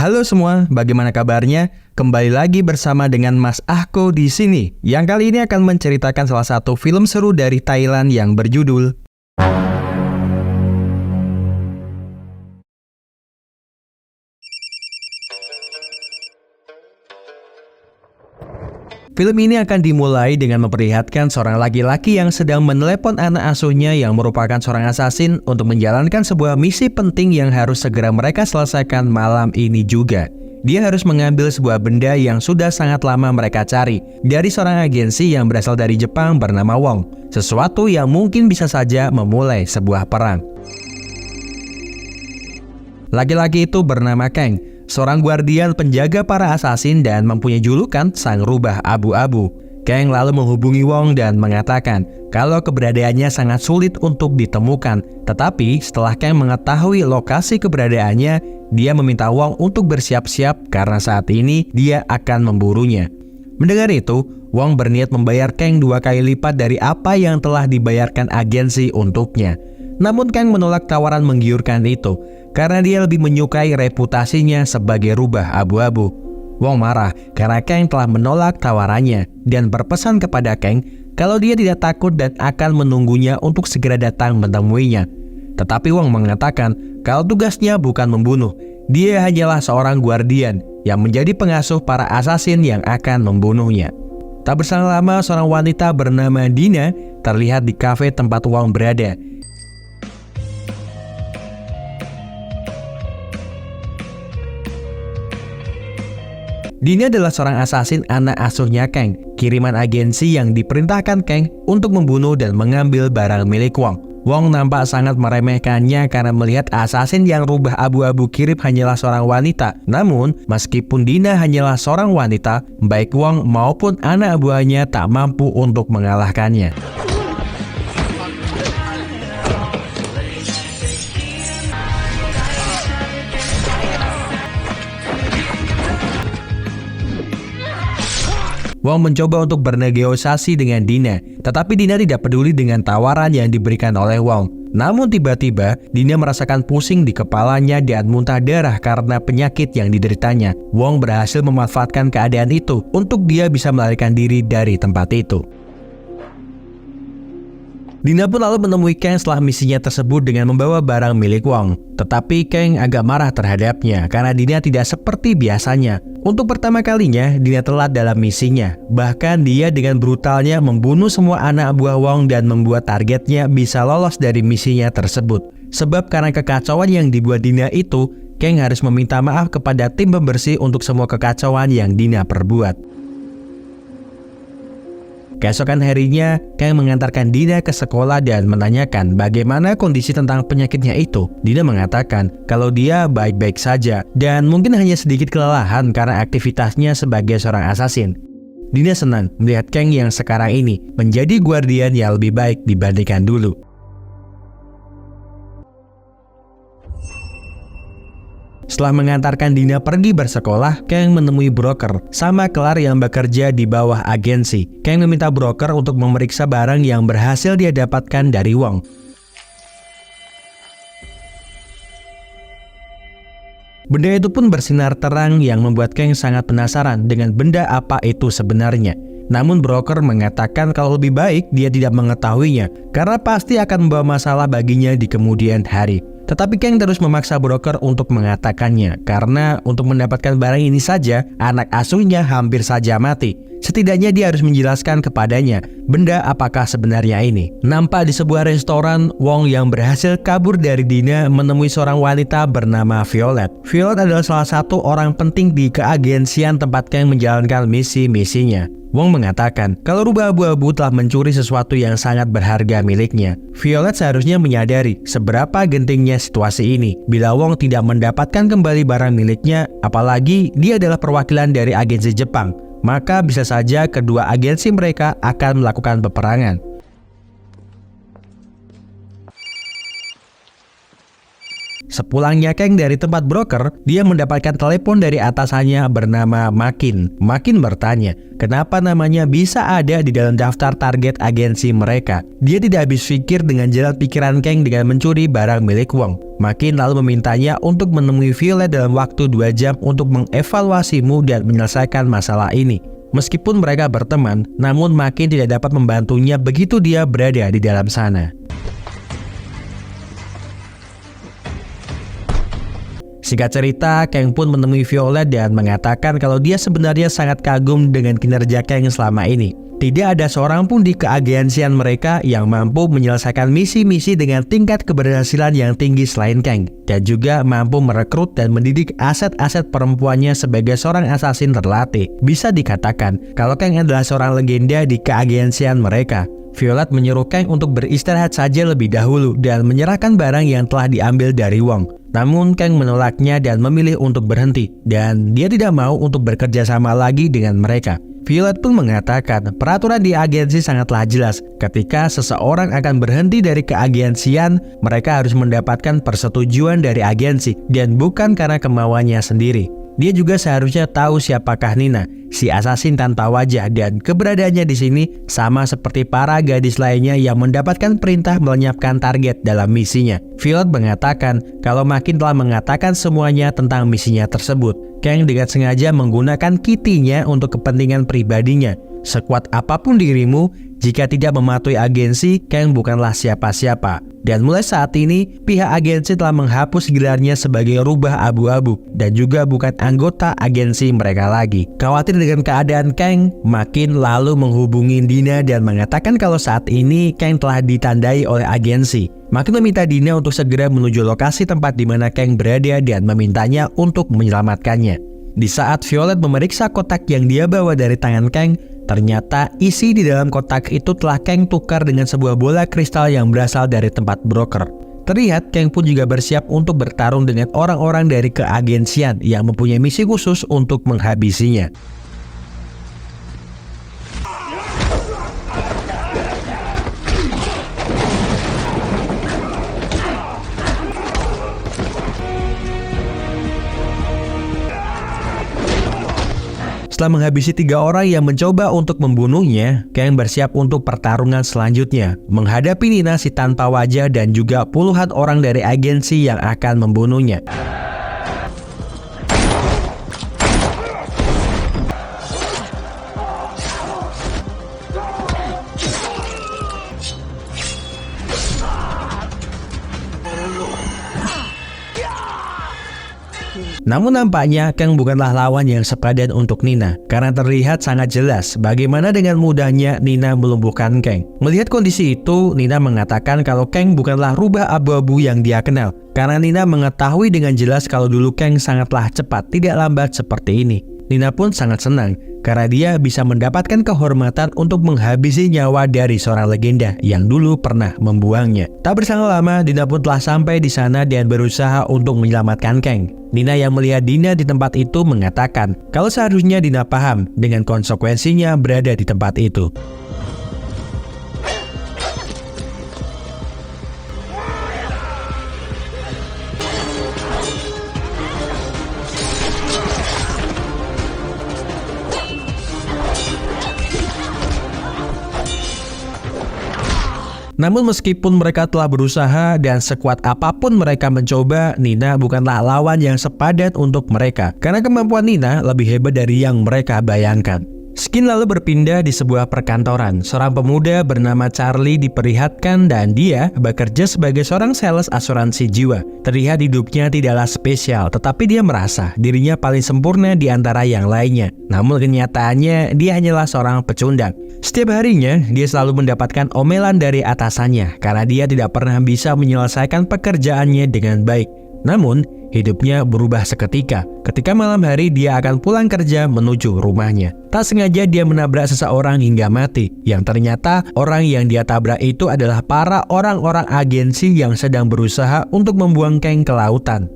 Halo semua, bagaimana kabarnya? Kembali lagi bersama dengan Mas Ahko di sini. Yang kali ini akan menceritakan salah satu film seru dari Thailand yang berjudul Film ini akan dimulai dengan memperlihatkan seorang laki-laki yang sedang menelepon anak asuhnya yang merupakan seorang asasin untuk menjalankan sebuah misi penting yang harus segera mereka selesaikan malam ini juga. Dia harus mengambil sebuah benda yang sudah sangat lama mereka cari dari seorang agensi yang berasal dari Jepang bernama Wong. Sesuatu yang mungkin bisa saja memulai sebuah perang. Laki-laki itu bernama Kang, seorang guardian penjaga para asasin dan mempunyai julukan Sang Rubah Abu-Abu. Kang lalu menghubungi Wong dan mengatakan kalau keberadaannya sangat sulit untuk ditemukan. Tetapi setelah Kang mengetahui lokasi keberadaannya, dia meminta Wong untuk bersiap-siap karena saat ini dia akan memburunya. Mendengar itu, Wong berniat membayar Kang 2 kali lipat dari apa yang telah dibayarkan agensi untuknya. Namun Kang menolak tawaran menggiurkan itu karena dia lebih menyukai reputasinya sebagai rubah abu-abu. Wong marah karena Kang telah menolak tawarannya dan berpesan kepada Kang kalau dia tidak takut dan akan menunggunya untuk segera datang menemuinya. Tetapi Wong mengatakan kalau tugasnya bukan membunuh, dia hanyalah seorang guardian yang menjadi pengasuh para asasin yang akan membunuhnya. Tak berselang lama, seorang wanita bernama Dina terlihat di kafe tempat Wong berada. Dina adalah seorang asasin anak asuhnya Kang, kiriman agensi yang diperintahkan Kang untuk membunuh dan mengambil barang milik Wong. Wong nampak sangat meremehkannya karena melihat asasin yang rubah abu-abu kirim hanyalah seorang wanita. Namun, meskipun Dina hanyalah seorang wanita, baik Wong maupun anak buahnya tak mampu untuk mengalahkannya. Wong mencoba untuk bernegosiasi dengan Dina, tetapi Dina tidak peduli dengan tawaran yang diberikan oleh Wong. Namun tiba-tiba, Dina merasakan pusing di kepalanya dan muntah darah karena penyakit yang dideritanya. Wong berhasil memanfaatkan keadaan itu untuk dia bisa melarikan diri dari tempat itu. Dina pun lalu menemui Kang setelah misinya tersebut dengan membawa barang milik Wong. Tetapi Kang agak marah terhadapnya karena Dina tidak seperti biasanya. Untuk pertama kalinya, Dina telat dalam misinya. Bahkan dia dengan brutalnya membunuh semua anak buah Wong dan membuat targetnya bisa lolos dari misinya tersebut. Sebab karena kekacauan yang dibuat Dina itu, Kang harus meminta maaf kepada tim pembersih untuk semua kekacauan yang Dina perbuat. Keesokan harinya, Kang mengantarkan Dina ke sekolah dan menanyakan bagaimana kondisi tentang penyakitnya itu. Dina mengatakan kalau dia baik-baik saja dan mungkin hanya sedikit kelelahan karena aktivitasnya sebagai seorang asasin. Dina senang melihat Kang yang sekarang ini menjadi guardian yang lebih baik dibandingkan dulu. Setelah mengantarkan Dina pergi bersekolah, Kang menemui broker sama Kelar yang bekerja di bawah agensi. Kang meminta broker untuk memeriksa barang yang berhasil dia dapatkan dari Wong. Benda itu pun bersinar terang yang membuat Kang sangat penasaran dengan benda apa itu sebenarnya. Namun broker mengatakan kalau lebih baik dia tidak mengetahuinya karena pasti akan membawa masalah baginya di kemudian hari. Tetapi Kang terus memaksa broker untuk mengatakannya karena untuk mendapatkan barang ini saja anak asuhnya hampir saja mati. Setidaknya dia harus menjelaskan kepadanya benda apakah sebenarnya ini. Nampak di sebuah restoran, Wong yang berhasil kabur dari Dina menemui seorang wanita bernama Violet. Violet adalah salah satu orang penting di keagensian tempat Kang menjalankan misi-misinya. Wong mengatakan kalau rubah abu-abu telah mencuri sesuatu yang sangat berharga miliknya. Violet seharusnya menyadari seberapa gentingnya situasi ini. Bila Wong tidak mendapatkan kembali barang miliknya, apalagi dia adalah perwakilan dari agensi Jepang, maka bisa saja kedua agensi mereka akan melakukan peperangan. Sepulangnya Kang dari tempat broker, dia mendapatkan telepon dari atasannya bernama Makin. Makin bertanya, kenapa namanya bisa ada di dalam daftar target agensi mereka. Dia tidak habis pikir dengan jalan pikiran Kang dengan mencuri barang milik Wong. Makin lalu memintanya untuk menemui Violet dalam waktu 2 jam untuk mengevaluasimu dan menyelesaikan masalah ini. Meskipun mereka berteman, namun Makin tidak dapat membantunya begitu dia berada di dalam sana. Singkat cerita, Kang pun menemui Violet dan mengatakan kalau dia sebenarnya sangat kagum dengan kinerja Kang selama ini. Tidak ada seorang pun di keagensian mereka yang mampu menyelesaikan misi-misi dengan tingkat keberhasilan yang tinggi selain Kang, dan juga mampu merekrut dan mendidik aset-aset perempuannya sebagai seorang asasin terlatih. Bisa dikatakan kalau Kang adalah seorang legenda di keagensian mereka. Violet menyuruh Kang untuk beristirahat saja lebih dahulu dan menyerahkan barang yang telah diambil dari Wong. Namun Kang menolaknya dan memilih untuk berhenti, dan dia tidak mau untuk bekerja sama lagi dengan mereka. Violet pun mengatakan peraturan di agensi sangatlah jelas. Ketika seseorang akan berhenti dari keagensian, mereka harus mendapatkan persetujuan dari agensi dan bukan karena kemauannya sendiri. Dia juga seharusnya tahu siapakah Nina, si asasin tanpa wajah, dan keberadaannya di sini sama seperti para gadis lainnya yang mendapatkan perintah melenyapkan target dalam misinya. Violet mengatakan kalau Makin telah mengatakan semuanya tentang misinya tersebut. Kang dengan sengaja menggunakan Kitty-nya untuk kepentingan pribadinya. Sekuat apapun dirimu, jika tidak mematuhi agensi, Kang bukanlah siapa-siapa. Dan mulai saat ini, pihak agensi telah menghapus gelarnya sebagai rubah abu-abu dan juga bukan anggota agensi mereka lagi. Khawatir dengan keadaan Kang, Makin lalu menghubungi Dina dan mengatakan kalau saat ini Kang telah ditandai oleh agensi. Makin meminta Dina untuk segera menuju lokasi tempat di mana Kang berada dan memintanya untuk menyelamatkannya. Di saat Violet memeriksa kotak yang dia bawa dari tangan Kang, ternyata isi di dalam kotak itu telah Kang tukar dengan sebuah bola kristal yang berasal dari tempat broker. Terlihat Kang pun juga bersiap untuk bertarung dengan orang-orang dari keagensian yang mempunyai misi khusus untuk menghabisinya. Setelah menghabisi 3 orang yang mencoba untuk membunuhnya, Kang bersiap untuk pertarungan selanjutnya, menghadapi Nina si tanpa wajah dan juga puluhan orang dari agensi yang akan membunuhnya. Namun nampaknya Kang bukanlah lawan yang sepadan untuk Nina, karena terlihat sangat jelas bagaimana dengan mudahnya Nina melumpuhkan Kang. Melihat kondisi itu, Nina mengatakan kalau Kang bukanlah rubah abu-abu yang dia kenal, karena Nina mengetahui dengan jelas kalau dulu Kang sangatlah cepat, tidak lambat seperti ini. Nina pun sangat senang karena dia bisa mendapatkan kehormatan untuk menghabisi nyawa dari seorang legenda yang dulu pernah membuangnya. Tak berselang lama, Dina pun telah sampai di sana dan berusaha untuk menyelamatkan Kang. Nina yang melihat Dina di tempat itu mengatakan kalau seharusnya Dina paham dengan konsekuensinya berada di tempat itu. Namun meskipun mereka telah berusaha dan sekuat apapun mereka mencoba, Nina bukanlah lawan yang sepadan untuk mereka, karena kemampuan Nina lebih hebat dari yang mereka bayangkan. Skin lalu berpindah di sebuah perkantoran. Seorang pemuda bernama Charlie diperlihatkan dan dia bekerja sebagai seorang sales asuransi jiwa. Terlihat hidupnya tidaklah spesial, tetapi dia merasa dirinya paling sempurna di antara yang lainnya. Namun kenyataannya dia hanyalah seorang pecundang. Setiap harinya dia selalu mendapatkan omelan dari atasannya karena dia tidak pernah bisa menyelesaikan pekerjaannya dengan baik. Namun hidupnya berubah seketika. Ketika malam hari dia akan pulang kerja menuju rumahnya. Tak sengaja dia menabrak seseorang hingga mati. Yang ternyata orang yang dia tabrak itu adalah para orang-orang agensi yang sedang berusaha untuk membuang Kang ke lautan.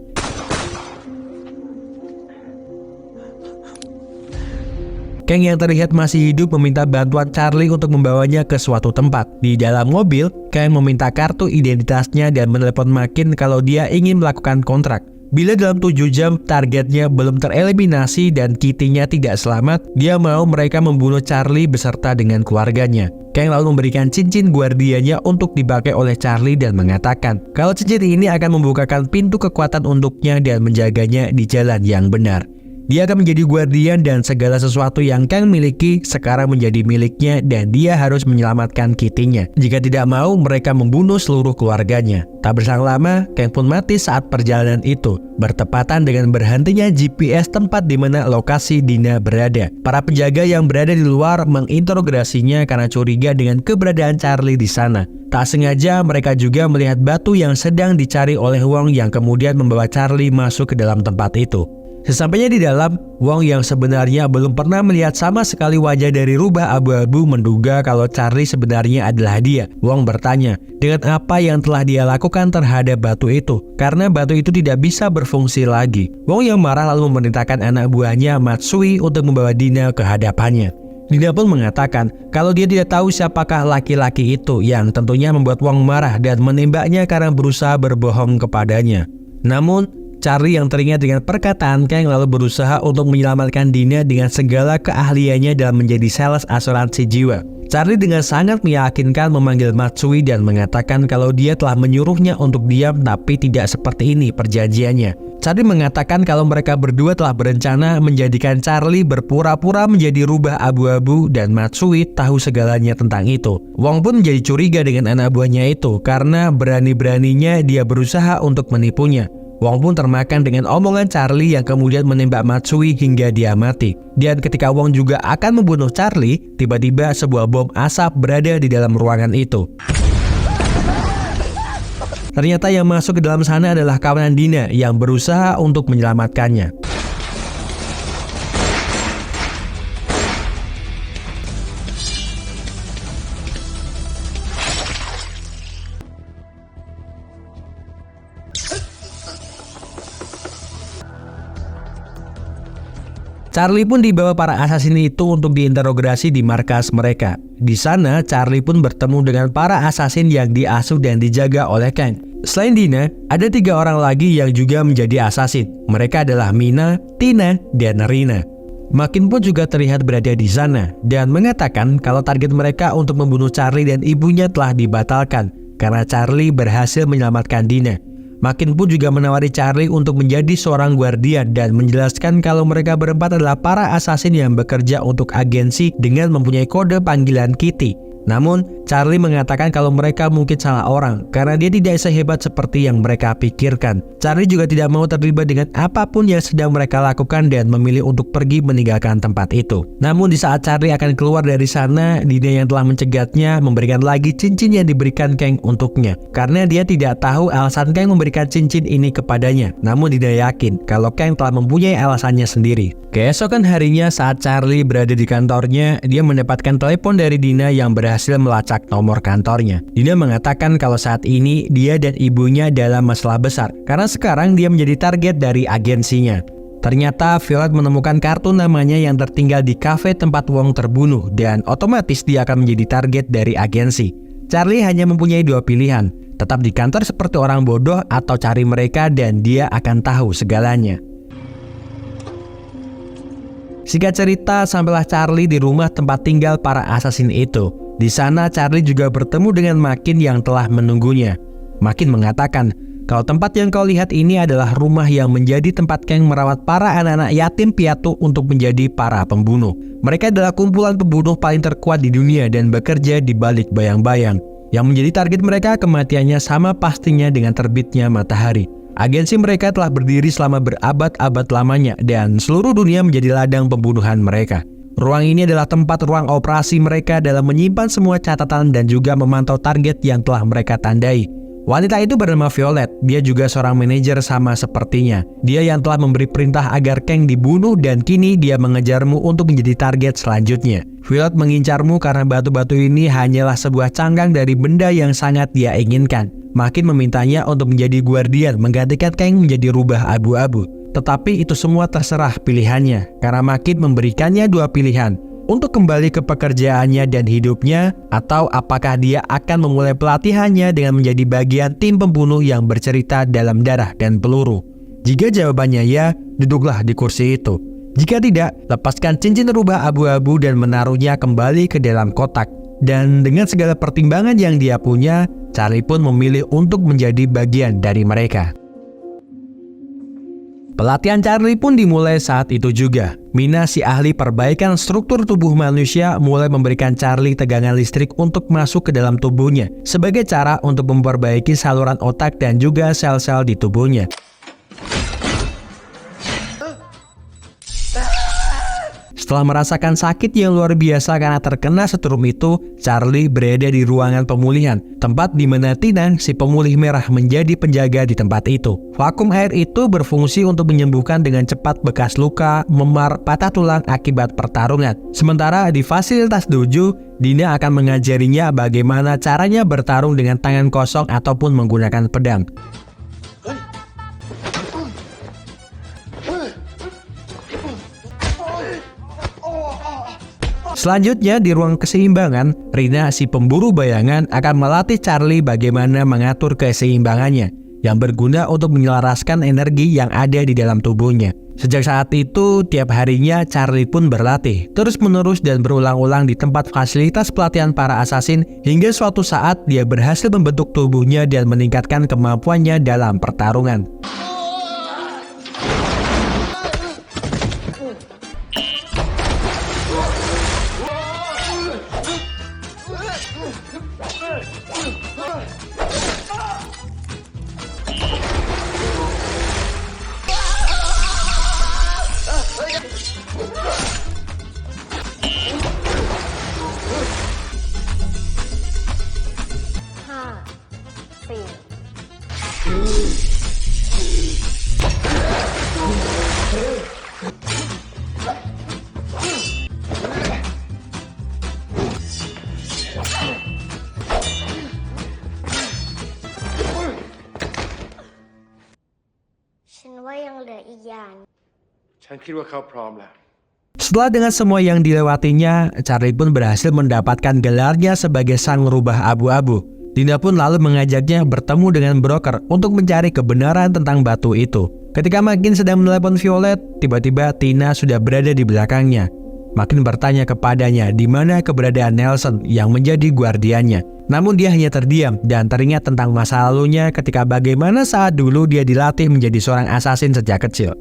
Kang yang terlihat masih hidup meminta bantuan Charlie untuk membawanya ke suatu tempat. Di dalam mobil, Kang meminta kartu identitasnya dan menelepon Makin kalau dia ingin melakukan kontrak. Bila dalam 7 jam targetnya belum tereliminasi dan Kitty-nya tidak selamat, dia mau mereka membunuh Charlie beserta dengan keluarganya. Kang lalu memberikan cincin guardiannya untuk dipakai oleh Charlie dan mengatakan kalau cincin ini akan membukakan pintu kekuatan untuknya dan menjaganya di jalan yang benar. Dia akan menjadi guardian dan segala sesuatu yang Kang miliki sekarang menjadi miliknya dan dia harus menyelamatkan Kitty-nya. Jika tidak mau, mereka membunuh seluruh keluarganya. Tak berselang lama, Kang pun mati saat perjalanan itu, bertepatan dengan berhentinya GPS tempat di mana lokasi Dina berada. Para penjaga yang berada di luar menginterogasinya karena curiga dengan keberadaan Charlie di sana. Tak sengaja mereka juga melihat batu yang sedang dicari oleh Wong yang kemudian membawa Charlie masuk ke dalam tempat itu. Sesampainya di dalam, Wong yang sebenarnya belum pernah melihat sama sekali wajah dari rubah abu-abu menduga kalau Charlie sebenarnya adalah dia. Wong bertanya dengan apa yang telah dia lakukan terhadap batu itu, karena batu itu tidak bisa berfungsi lagi. Wong yang marah lalu memerintahkan anak buahnya Matsui untuk membawa Dina ke hadapannya. Dina pun mengatakan kalau dia tidak tahu siapakah laki-laki itu, yang tentunya membuat Wong marah dan menembaknya karena berusaha berbohong kepadanya. Namun Charlie yang teringat dengan perkataan Kang lalu berusaha untuk menyelamatkan Dina dengan segala keahliannya dalam menjadi sales asuransi jiwa. Charlie dengan sangat meyakinkan memanggil Matsui dan mengatakan kalau dia telah menyuruhnya untuk diam, tapi tidak seperti ini perjanjiannya. Charlie mengatakan kalau mereka berdua telah berencana menjadikan Charlie berpura-pura menjadi rubah abu-abu dan Matsui tahu segalanya tentang itu. Wong pun menjadi curiga dengan anak buahnya itu karena berani-beraninya dia berusaha untuk menipunya. Wong pun termakan dengan omongan Charlie yang kemudian menembak Matsui hingga dia mati. Dan ketika Wong juga akan membunuh Charlie, tiba-tiba sebuah bom asap berada di dalam ruangan itu. Ternyata yang masuk ke dalam sana adalah kawanan Dina yang berusaha untuk menyelamatkannya. Charlie pun dibawa para asasin itu untuk diinterogasi di markas mereka. Di sana, Charlie pun bertemu dengan para asasin yang diasuh dan dijaga oleh Kang. Selain Dina, ada 3 orang lagi yang juga menjadi asasin. Mereka adalah Mina, Tina, dan Rina. Makin pun juga terlihat berada di sana dan mengatakan kalau target mereka untuk membunuh Charlie dan ibunya telah dibatalkan karena Charlie berhasil menyelamatkan Dina. Makin pun juga menawari Charlie untuk menjadi seorang guardian dan menjelaskan kalau mereka berempat adalah para asasin yang bekerja untuk agensi dengan mempunyai kode panggilan Kitty. Namun, Charlie mengatakan kalau mereka mungkin salah orang karena dia tidak sehebat seperti yang mereka pikirkan. Charlie juga tidak mau terlibat dengan apapun yang sedang mereka lakukan dan memilih untuk pergi meninggalkan tempat itu. Namun di saat Charlie akan keluar dari sana, Dina yang telah mencegatnya memberikan lagi cincin yang diberikan Kang untuknya. Karena dia tidak tahu alasan Kang memberikan cincin ini kepadanya. Namun Dina yakin kalau Kang telah mempunyai alasannya sendiri. Keesokan harinya saat Charlie berada di kantornya, dia mendapatkan telepon dari Dina yang berhasil melacak nomor kantornya. Dina mengatakan kalau saat ini dia dan ibunya dalam masalah besar karena sekarang dia menjadi target dari agensinya. Ternyata Violet menemukan kartu namanya yang tertinggal di kafe tempat Wong terbunuh dan otomatis dia akan menjadi target dari agensi. Charlie hanya mempunyai 2 pilihan, tetap di kantor seperti orang bodoh atau cari mereka dan dia akan tahu segalanya. Singkat cerita, sampailah Charlie di rumah tempat tinggal para asasin itu. Di sana Charlie juga bertemu dengan Makin yang telah menunggunya. Makin mengatakan kalau tempat yang kau lihat ini adalah rumah yang menjadi tempat Kang merawat para anak-anak yatim piatu untuk menjadi para pembunuh. Mereka adalah kumpulan pembunuh paling terkuat di dunia dan bekerja di balik bayang-bayang. Yang menjadi target mereka kematiannya sama pastinya dengan terbitnya matahari. Agensi mereka telah berdiri selama berabad-abad lamanya dan seluruh dunia menjadi ladang pembunuhan mereka. Ruang ini adalah tempat ruang operasi mereka dalam menyimpan semua catatan dan juga memantau target yang telah mereka tandai. Wanita itu bernama Violet, dia juga seorang manajer sama sepertinya. Dia yang telah memberi perintah agar Kang dibunuh dan kini dia mengejarmu untuk menjadi target selanjutnya. Violet mengincarmu karena batu-batu ini hanyalah sebuah cangkang dari benda yang sangat dia inginkan. Makin memintanya untuk menjadi guardian menggantikan Kang menjadi rubah abu-abu. Tetapi itu semua terserah pilihannya, karena Makin memberikannya dua pilihan, untuk kembali ke pekerjaannya dan hidupnya, atau apakah dia akan memulai pelatihannya dengan menjadi bagian tim pembunuh yang bercerita dalam darah dan peluru. Jika jawabannya ya, duduklah di kursi itu. Jika tidak, lepaskan cincin rubah abu-abu dan menaruhnya kembali ke dalam kotak. Dan dengan segala pertimbangan yang dia punya, Charlie pun memilih untuk menjadi bagian dari mereka. Pelatihan Charlie pun dimulai saat itu juga. Mina, si ahli perbaikan struktur tubuh manusia, mulai memberikan Charlie tegangan listrik untuk masuk ke dalam tubuhnya, sebagai cara untuk memperbaiki saluran otak dan juga sel-sel di tubuhnya. Setelah merasakan sakit yang luar biasa karena terkena setrum itu, Charlie berada di ruangan pemulihan, tempat di mana Tina, si pemulih merah, menjadi penjaga di tempat itu. Vakum air itu berfungsi untuk menyembuhkan dengan cepat bekas luka, memar, patah tulang akibat pertarungan. Sementara di fasilitas dojo, Dina akan mengajarinya bagaimana caranya bertarung dengan tangan kosong ataupun menggunakan pedang. Selanjutnya di ruang keseimbangan, Rina, si pemburu bayangan, akan melatih Charlie bagaimana mengatur keseimbangannya, yang berguna untuk menyelaraskan energi yang ada di dalam tubuhnya. Sejak saat itu, tiap harinya Charlie pun berlatih, terus-menerus dan berulang-ulang di tempat fasilitas pelatihan para asasin, hingga suatu saat dia berhasil membentuk tubuhnya dan meningkatkan kemampuannya dalam pertarungan. Setelah dengan semua yang dilewatinya, Charlie pun berhasil mendapatkan gelarnya sebagai sang rubah abu-abu. Dina pun lalu mengajaknya bertemu dengan broker untuk mencari kebenaran tentang batu itu. Ketika Makin sedang menelepon Violet, tiba-tiba Tina sudah berada di belakangnya. Makin bertanya kepadanya di mana keberadaan Nelson yang menjadi guardiannya. Namun dia hanya terdiam dan teringat tentang masa lalunya ketika bagaimana saat dulu dia dilatih menjadi seorang assassin sejak kecil.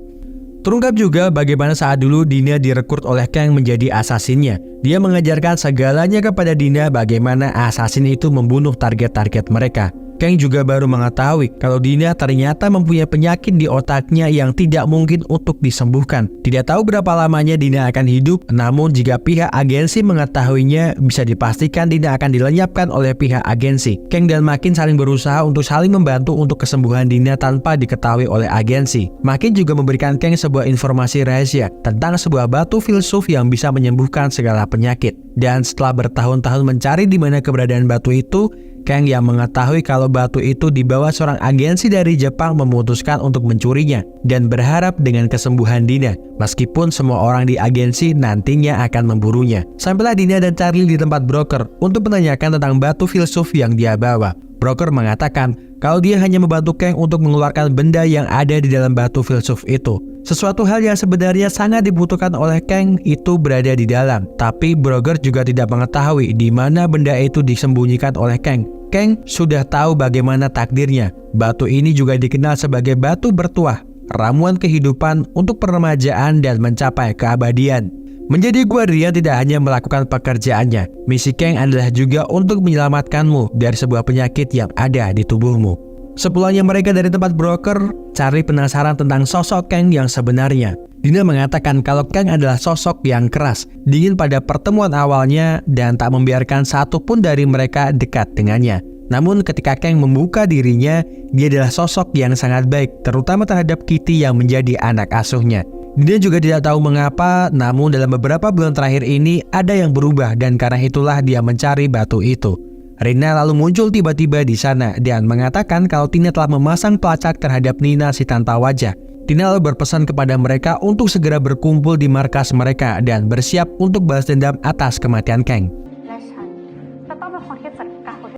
Terungkap juga bagaimana saat dulu Dina direkrut oleh Kang menjadi asasinnya. Dia mengajarkan segalanya kepada Dina bagaimana asasin itu membunuh target-target mereka. Kang juga baru mengetahui kalau Dina ternyata mempunyai penyakit di otaknya yang tidak mungkin untuk disembuhkan. Tidak tahu berapa lamanya Dina akan hidup, namun jika pihak agensi mengetahuinya, bisa dipastikan Dina akan dilenyapkan oleh pihak agensi. Kang dan Makin saling berusaha untuk saling membantu untuk kesembuhan Dina tanpa diketahui oleh agensi. Makin juga memberikan Kang sebuah informasi rahasia tentang sebuah batu filsuf yang bisa menyembuhkan segala penyakit. Dan setelah bertahun-tahun mencari di mana keberadaan batu itu, Kang yang mengetahui kalau batu itu dibawa seorang agensi dari Jepang memutuskan untuk mencurinya dan berharap dengan kesembuhan Dina, meskipun semua orang di agensi nantinya akan memburunya. Sampailah Dina dan Charlie di tempat broker untuk menanyakan tentang batu filsuf yang dia bawa. Broker mengatakan kalau dia hanya membantu Kang untuk mengeluarkan benda yang ada di dalam batu filsuf itu. Sesuatu hal yang sebenarnya sangat dibutuhkan oleh Kang itu berada di dalam, tapi broker juga tidak mengetahui di mana benda itu disembunyikan oleh Kang. Kang sudah tahu bagaimana takdirnya. Batu ini juga dikenal sebagai batu bertuah, ramuan kehidupan untuk peremajaan dan mencapai keabadian. Menjadi guardian tidak hanya melakukan pekerjaannya, misi Kang adalah juga untuk menyelamatkanmu dari sebuah penyakit yang ada di tubuhmu. Sepulangnya mereka dari tempat broker, Charlie penasaran tentang sosok Kang yang sebenarnya. Dina mengatakan kalau Kang adalah sosok yang keras, dingin pada pertemuan awalnya dan tak membiarkan satupun dari mereka dekat dengannya. Namun ketika Kang membuka dirinya, dia adalah sosok yang sangat baik, terutama terhadap Kitty yang menjadi anak asuhnya. Dina juga tidak tahu mengapa, namun dalam beberapa bulan terakhir ini ada yang berubah dan karena itulah dia mencari batu itu. Rina lalu muncul tiba-tiba di sana dan mengatakan kalau Tina telah memasang pelacak terhadap Nina si tanpa wajah. Tina lalu berpesan kepada mereka untuk segera berkumpul di markas mereka dan bersiap untuk balas dendam atas kematian Kang.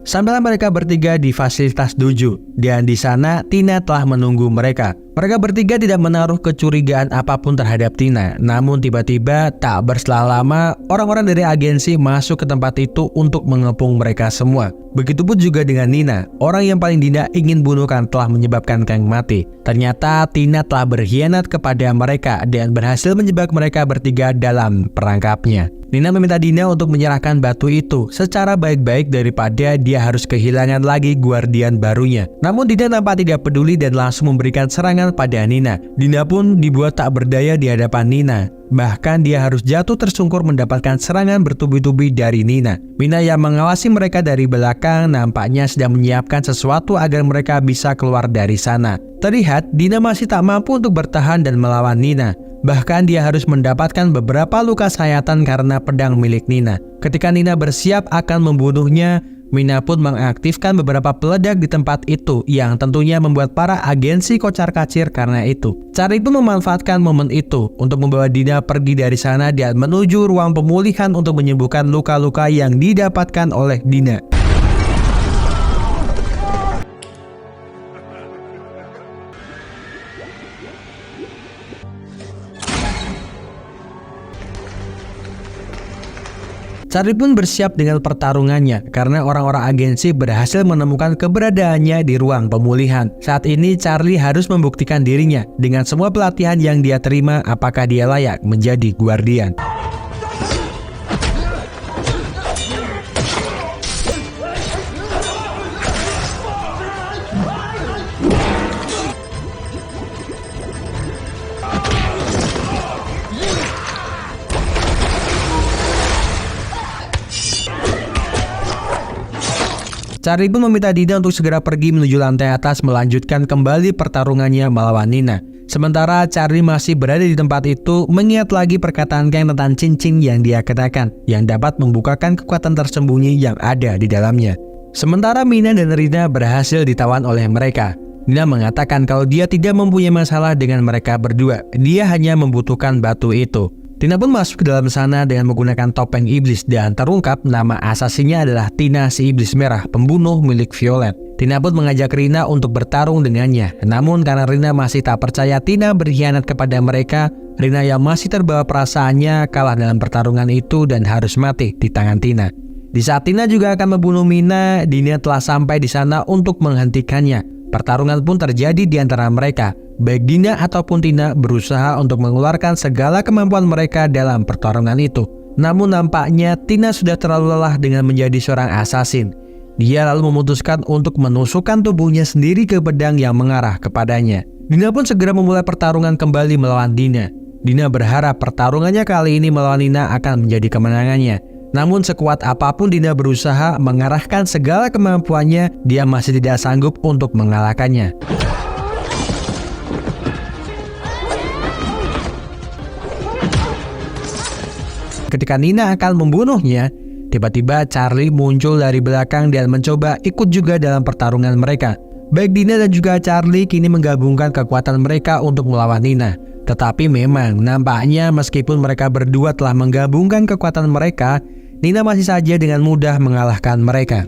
Sampailah mereka bertiga di fasilitas dojo, dan di sana Tina telah menunggu mereka. Mereka bertiga tidak menaruh kecurigaan apapun terhadap Tina. Namun tiba-tiba tak berselang lama, orang-orang dari agensi masuk ke tempat itu untuk mengepung mereka semua. Begitupun juga dengan Nina, orang yang paling Dina ingin bunuhkan telah menyebabkan Kang mati. Ternyata Tina telah berkhianat kepada mereka dan berhasil menjebak mereka bertiga dalam perangkapnya. Nina meminta Dina untuk menyerahkan batu itu secara baik-baik daripada dia harus kehilangan lagi guardian barunya. Namun Dina nampak tidak peduli dan langsung memberikan serangan pada Nina. Dina pun dibuat tak berdaya di hadapan Nina. Bahkan dia harus jatuh tersungkur mendapatkan serangan bertubi-tubi dari Nina. Mina yang mengawasi mereka dari belakang nampaknya sedang menyiapkan sesuatu agar mereka bisa keluar dari sana. Terlihat Dina masih tak mampu untuk bertahan dan melawan Nina. Bahkan dia harus mendapatkan beberapa luka sayatan karena pedang milik Nina. Ketika Nina bersiap akan membunuhnya, Mina pun mengaktifkan beberapa peledak di tempat itu yang tentunya membuat para agensi kocar-kacir karena itu. Charlie pun memanfaatkan momen itu untuk membawa Dina pergi dari sana dan menuju ruang pemulihan untuk menyembuhkan luka-luka yang didapatkan oleh Dina. Charlie pun bersiap dengan pertarungannya karena orang-orang agensi berhasil menemukan keberadaannya di ruang pemulihan. Saat ini Charlie harus membuktikan dirinya dengan semua pelatihan yang dia terima apakah dia layak menjadi guardian. Charlie pun meminta Dina untuk segera pergi menuju lantai atas melanjutkan kembali pertarungannya melawan Nina. Sementara Charlie masih berada di tempat itu mengingat lagi perkataan Kang tentang cincin yang dia kenakan yang dapat membukakan kekuatan tersembunyi yang ada di dalamnya. Sementara Mina dan Rina berhasil ditawan oleh mereka. Nina mengatakan kalau dia tidak mempunyai masalah dengan mereka berdua, dia hanya membutuhkan batu itu. Tina pun masuk ke dalam sana dengan menggunakan topeng iblis dan terungkap nama asasinya adalah Tina si iblis merah, pembunuh milik Violet. Tina pun mengajak Rina untuk bertarung dengannya. Namun karena Rina masih tak percaya Tina berkhianat kepada mereka, Rina yang masih terbawa perasaannya kalah dalam pertarungan itu dan harus mati di tangan Tina. Di saat Tina juga akan membunuh Mina, Dina telah sampai di sana untuk menghentikannya. Pertarungan pun terjadi di antara mereka. Baik Dina ataupun Tina berusaha untuk mengeluarkan segala kemampuan mereka dalam pertarungan itu. Namun nampaknya Tina sudah terlalu lelah dengan menjadi seorang asasin. Dia lalu memutuskan untuk menusukkan tubuhnya sendiri ke pedang yang mengarah kepadanya. Dina pun segera memulai pertarungan kembali melawan Dina. Dina berharap pertarungannya kali ini melawan Nina akan menjadi kemenangannya. Namun sekuat apapun Dina berusaha mengarahkan segala kemampuannya, dia masih tidak sanggup untuk mengalahkannya. Ketika Nina akan membunuhnya, tiba-tiba Charlie muncul dari belakang dan mencoba ikut juga dalam pertarungan mereka. Baik Dina dan juga Charlie kini menggabungkan kekuatan mereka untuk melawan Nina. Tetapi memang nampaknya meskipun mereka berdua telah menggabungkan kekuatan mereka, Nina masih saja dengan mudah mengalahkan mereka.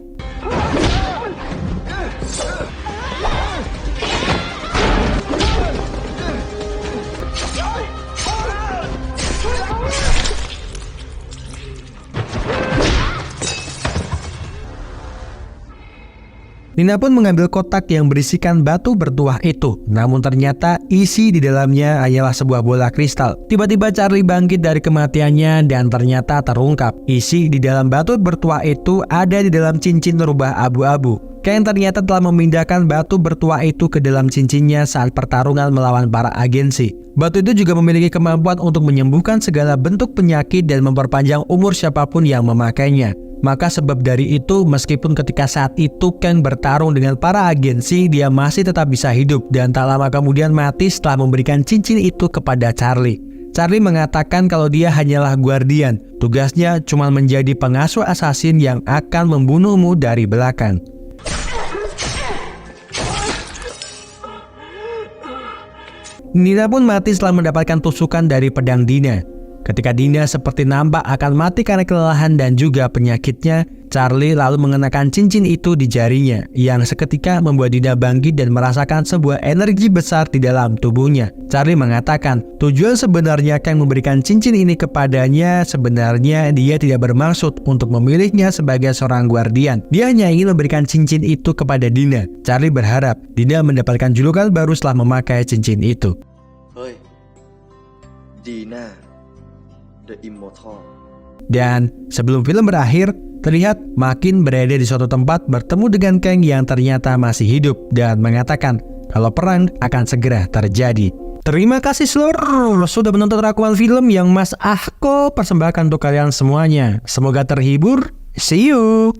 Nina pun mengambil kotak yang berisikan batu bertuah itu. Namun ternyata isi di dalamnya hanyalah sebuah bola kristal. Tiba-tiba Charlie bangkit dari kematiannya dan ternyata terungkap. Isi di dalam batu bertuah itu ada di dalam cincin rubah abu-abu. Kang ternyata telah memindahkan batu bertuah itu ke dalam cincinnya saat pertarungan melawan para agensi. Batu itu juga memiliki kemampuan untuk menyembuhkan segala bentuk penyakit dan memperpanjang umur siapapun yang memakainya. Maka sebab dari itu, meskipun ketika saat itu Kang bertarung dengan para agensi, dia masih tetap bisa hidup dan tak lama kemudian mati setelah memberikan cincin itu kepada Charlie. Charlie mengatakan kalau dia hanyalah guardian, tugasnya cuma menjadi pengasuh asasin yang akan membunuhmu dari belakang. Nina pun mati setelah mendapatkan tusukan dari pedang Dina. Ketika Dina seperti nampak akan mati karena kelelahan dan juga penyakitnya, Charlie lalu mengenakan cincin itu di jarinya, yang seketika membuat Dina bangkit dan merasakan sebuah energi besar di dalam tubuhnya. Charlie mengatakan, tujuan sebenarnya Kang memberikan cincin ini kepadanya, sebenarnya dia tidak bermaksud untuk memilihnya sebagai seorang guardian. Dia hanya ingin memberikan cincin itu kepada Dina. Charlie berharap Dina mendapatkan julukan baru setelah memakai cincin itu. Hei, Dina, the Immortal. Dan sebelum film berakhir, terlihat Makin berada di suatu tempat bertemu dengan Kang yang ternyata masih hidup dan mengatakan kalau perang akan segera terjadi. Terima kasih seluruh sudah menonton rangkuman film yang Mas Ahko persembahkan untuk kalian semuanya. Semoga terhibur. See you.